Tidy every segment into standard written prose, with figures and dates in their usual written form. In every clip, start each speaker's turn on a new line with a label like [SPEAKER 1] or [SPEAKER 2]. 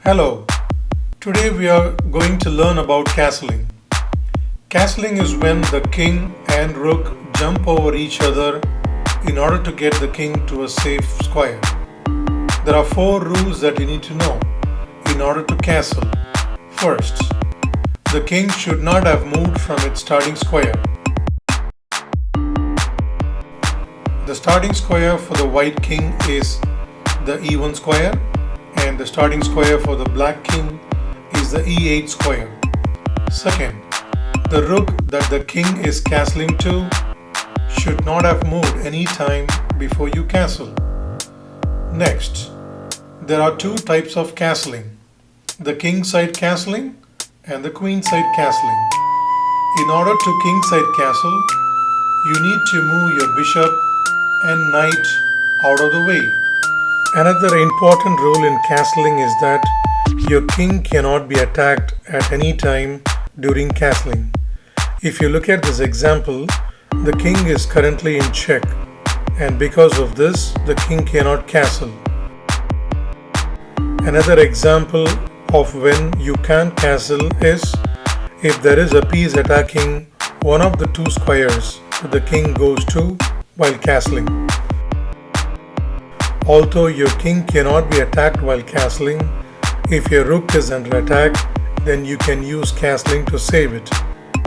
[SPEAKER 1] Hello, today we are going to learn about castling. Castling is when the king and rook jump over each other in order to get the king to a safe square. There are four rules that you need to know in order to castle. First, the king should not have moved from its starting square. The starting square for the white king is the E1 square, and the starting square for the black king is the E8 square. Second, the rook that the king is castling to should not have moved any time before you castle. Next, there are two types of castling: the king side castling and the queen side castling. In order to king side castle, you need to move your bishop and knight out of the way. Another important rule in castling is that your king cannot be attacked at any time during castling. If you look at this example, the king is currently in check, and because of this, the king cannot castle. Another example of when you can't castle is if there is a piece attacking one of the two squares that the king goes to while castling. Although your king cannot be attacked while castling, if your rook is under attack, then you can use castling to save it.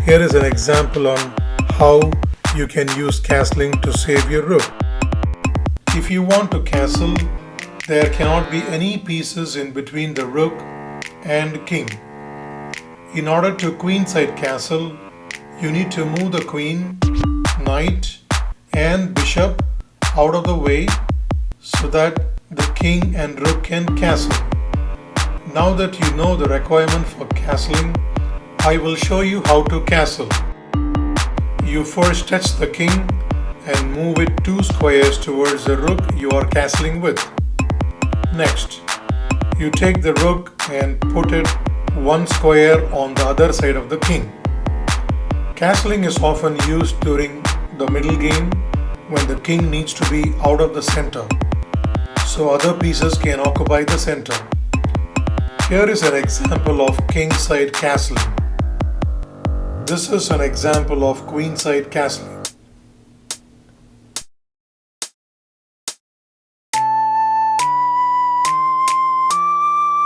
[SPEAKER 1] Here is an example on how you can use castling to save your rook. If you want to castle, there cannot be any pieces in between the rook and king. In order to queenside castle, you need to move the queen, knight, and bishop out of the way so that the king and rook can castle. Now that you know the requirement for castling, I will show you how to castle. You first touch the king and move it 2 squares towards the rook you are castling with. Next, you take the rook and put it 1 square on the other side of the king. Castling is often used during the middle game when the king needs to be out of the center, so other pieces can occupy the center. Here is an example of king side castling. This is an example of queen side castling.